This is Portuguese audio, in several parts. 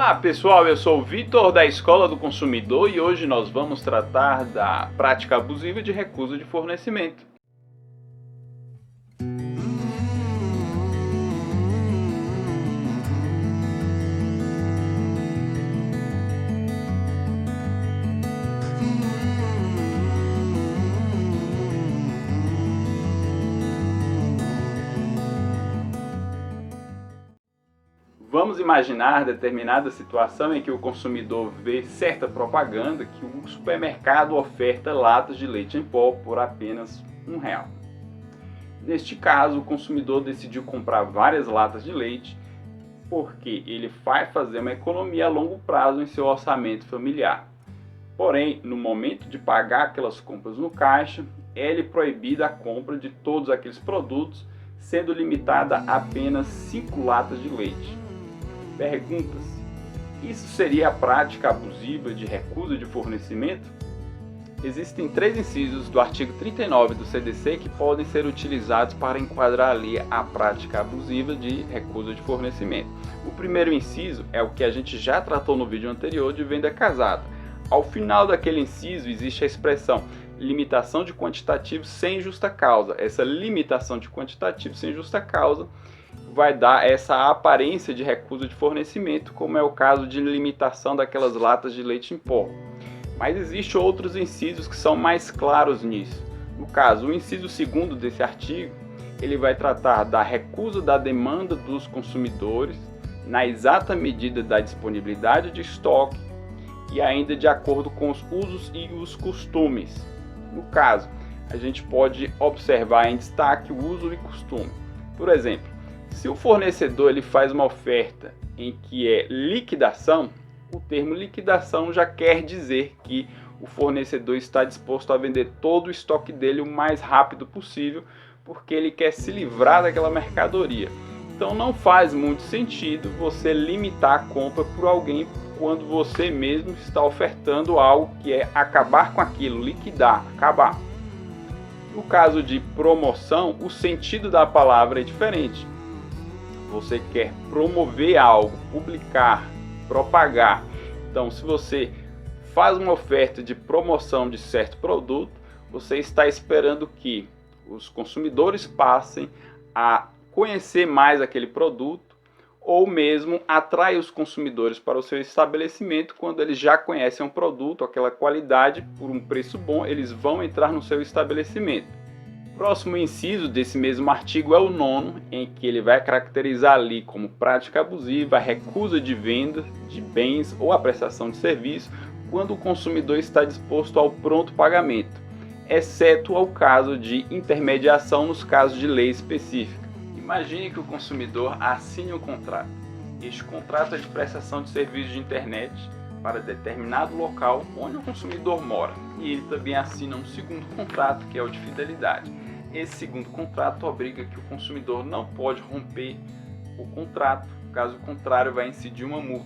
Olá pessoal, eu sou o Vitor da Escola do Consumidor e hoje nós vamos tratar da prática abusiva de recusa de fornecimento. Vamos imaginar determinada situação em que o consumidor vê certa propaganda que o supermercado oferta latas de leite em pó por apenas R$1. Neste caso, o consumidor decidiu comprar várias latas de leite porque ele vai fazer uma economia a longo prazo em seu orçamento familiar. Porém, no momento de pagar aquelas compras no caixa, é-lhe proibida a compra de todos aqueles produtos, sendo limitada a apenas 5 latas de leite. Perguntas: isso seria a prática abusiva de recusa de fornecimento? Existem 3 incisos do artigo 39 do CDC que podem ser utilizados para enquadrar ali a prática abusiva de recusa de fornecimento. O primeiro inciso é o que a gente já tratou no vídeo anterior de venda casada. Ao final daquele inciso existe a expressão limitação de quantitativo sem justa causa. Essa limitação de quantitativo sem justa causa vai dar essa aparência de recusa de fornecimento, como é o caso de limitação daquelas latas de leite em pó. Mas existem outros incisos que são mais claros nisso. No caso, o inciso 2º desse artigo, ele vai tratar da recusa da demanda dos consumidores na exata medida da disponibilidade de estoque e ainda de acordo com os usos e os costumes. No caso, a gente pode observar em destaque o uso e costume. Por exemplo, se o fornecedor ele faz uma oferta em que é liquidação, o termo liquidação já quer dizer que o fornecedor está disposto a vender todo o estoque dele o mais rápido possível, porque ele quer se livrar daquela mercadoria. Então não faz muito sentido você limitar a compra por alguém quando você mesmo está ofertando algo que é acabar com aquilo, liquidar, acabar. No caso de promoção, o sentido da palavra é diferente. Você quer promover algo, publicar, propagar. Então, se você faz uma oferta de promoção de certo produto, você está esperando que os consumidores passem a conhecer mais aquele produto ou mesmo atrai os consumidores para o seu estabelecimento quando eles já conhecem um produto, aquela qualidade, por um preço bom, eles vão entrar no seu estabelecimento. O próximo inciso desse mesmo artigo é o 9º, em que ele vai caracterizar ali como prática abusiva a recusa de venda de bens ou a prestação de serviço quando o consumidor está disposto ao pronto pagamento, exceto ao caso de intermediação nos casos de lei específica. Imagine que o consumidor assine um contrato. Este contrato é de prestação de serviço de internet para determinado local onde o consumidor mora, e ele também assina um segundo contrato, que é o de fidelidade. Esse segundo contrato obriga que o consumidor não pode romper o contrato, caso contrário vai incidir uma multa.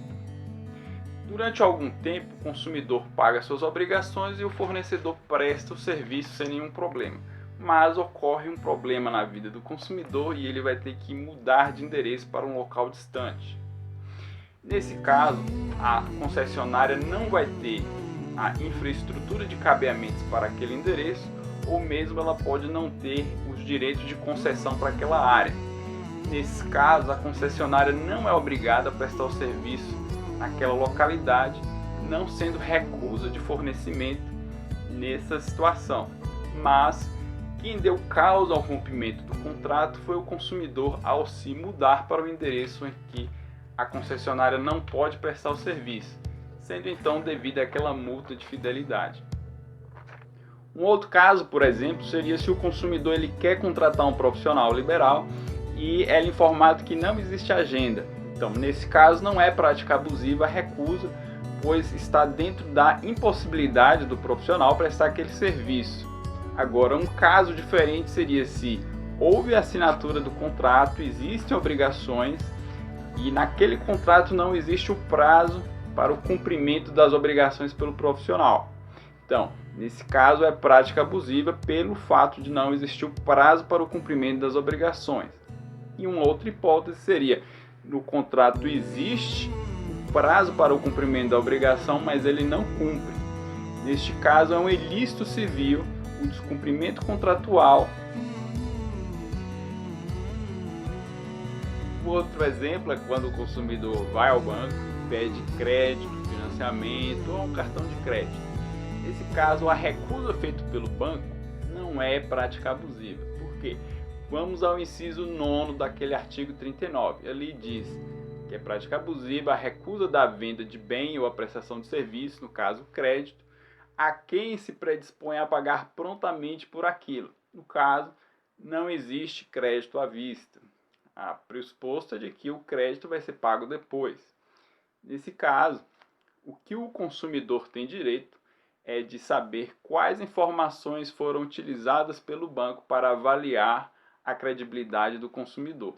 Durante algum tempo, o consumidor paga suas obrigações e o fornecedor presta o serviço sem nenhum problema. Mas ocorre um problema na vida do consumidor e ele vai ter que mudar de endereço para um local distante. Nesse caso, a concessionária não vai ter a infraestrutura de cabeamentos para aquele endereço, ou mesmo ela pode não ter os direitos de concessão para aquela área. Nesse caso, a concessionária não é obrigada a prestar o serviço naquela localidade, não sendo recusa de fornecimento nessa situação. Mas quem deu causa ao rompimento do contrato foi o consumidor ao se mudar para o endereço em que a concessionária não pode prestar o serviço, sendo então devida àquela multa de fidelidade. Um outro caso, por exemplo, seria se o consumidor ele quer contratar um profissional liberal e é informado que não existe agenda. Então, nesse caso, não é prática abusiva a recusa, pois está dentro da impossibilidade do profissional prestar aquele serviço. Agora, um caso diferente seria se houve assinatura do contrato, existem obrigações e naquele contrato não existe o prazo para o cumprimento das obrigações pelo profissional. Então, nesse caso é prática abusiva pelo fato de não existir o prazo para o cumprimento das obrigações. E uma outra hipótese seria, no contrato existe o prazo para o cumprimento da obrigação, mas ele não cumpre. Neste caso, é um ilícito civil o descumprimento contratual. Outro exemplo é quando o consumidor vai ao banco, pede crédito, financiamento ou um cartão de crédito. Nesse caso, a recusa feita pelo banco não é prática abusiva. Por quê? Vamos ao inciso 9 daquele artigo 39. Ali diz que é prática abusiva a recusa da venda de bem ou a prestação de serviço, no caso crédito, a quem se predispõe a pagar prontamente por aquilo. No caso, não existe crédito à vista. A pressuposto é de que o crédito vai ser pago depois. Nesse caso, o que o consumidor tem direito é de saber quais informações foram utilizadas pelo banco para avaliar a credibilidade do consumidor.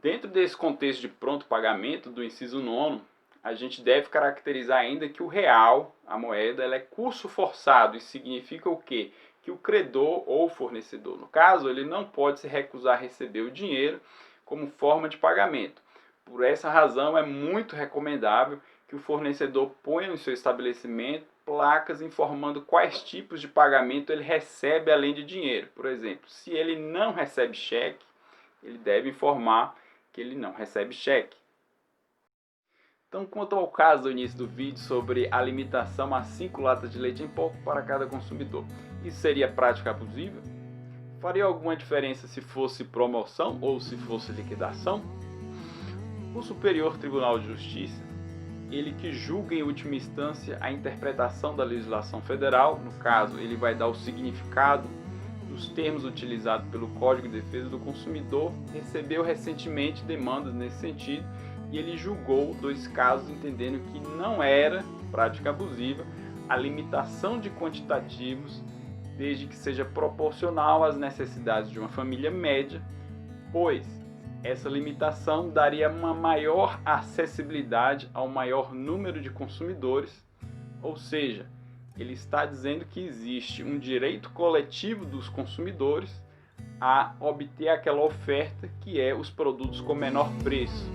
Dentro desse contexto de pronto pagamento do inciso 9, a gente deve caracterizar ainda que o real, a moeda, ela é curso forçado. Isso significa o quê? Que o credor ou fornecedor, no caso, ele não pode se recusar a receber o dinheiro como forma de pagamento. Por essa razão, é muito recomendável que o fornecedor ponha no seu estabelecimento placas informando quais tipos de pagamento ele recebe além de dinheiro. Por exemplo, se ele não recebe cheque, ele deve informar que ele não recebe cheque. Então, quanto ao caso do início do vídeo sobre a limitação a 5 latas de leite em pó para cada consumidor, isso seria prática abusiva? Faria alguma diferença se fosse promoção ou se fosse liquidação? O Superior Tribunal de Justiça, ele que julga em última instância a interpretação da legislação federal, no caso, ele vai dar o significado dos termos utilizados pelo Código de Defesa do Consumidor, recebeu recentemente demandas nesse sentido e ele julgou 2 casos entendendo que não era prática abusiva a limitação de quantitativos desde que seja proporcional às necessidades de uma família média, pois essa limitação daria uma maior acessibilidade ao maior número de consumidores, ou seja, ele está dizendo que existe um direito coletivo dos consumidores a obter aquela oferta que é os produtos com menor preço.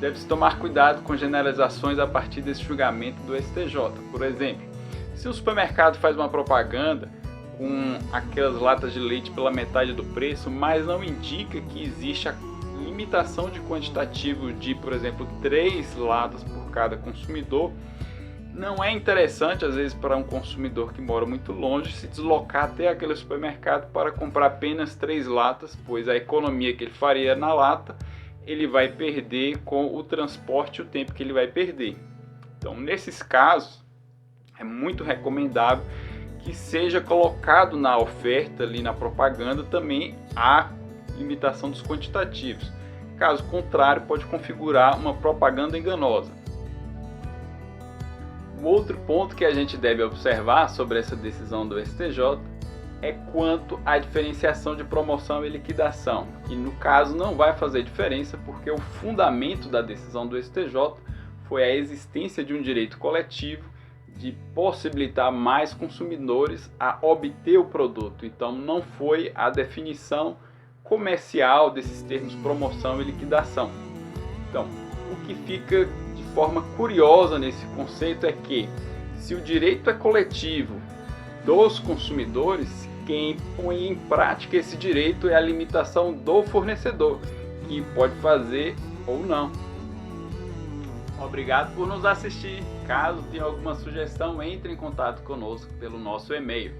Deve-se tomar cuidado com generalizações a partir desse julgamento do STJ. Por exemplo, se o supermercado faz uma propaganda com aquelas latas de leite pela metade do preço, mas não indica que existe a limitação de quantitativo de, por exemplo, 3 latas por cada consumidor, não é interessante, às vezes, para um consumidor que mora muito longe, se deslocar até aquele supermercado para comprar apenas 3 latas, pois a economia que ele faria na lata, ele vai perder com o transporte e o tempo que ele vai perder. Então, nesses casos, é muito recomendável que seja colocado na oferta, ali na propaganda, também a limitação dos quantitativos. Caso contrário, pode configurar uma propaganda enganosa. Um outro ponto que a gente deve observar sobre essa decisão do STJ é quanto à diferenciação de promoção e liquidação, que no caso não vai fazer diferença porque o fundamento da decisão do STJ foi a existência de um direito coletivo de possibilitar mais consumidores a obter o produto. Então não foi a definição comercial desses termos promoção e liquidação. Então, o que fica de forma curiosa nesse conceito é que, se o direito é coletivo dos consumidores, quem põe em prática esse direito é a limitação do fornecedor, que pode fazer ou não. Obrigado por nos assistir. Caso tenha alguma sugestão, entre em contato conosco pelo nosso e-mail.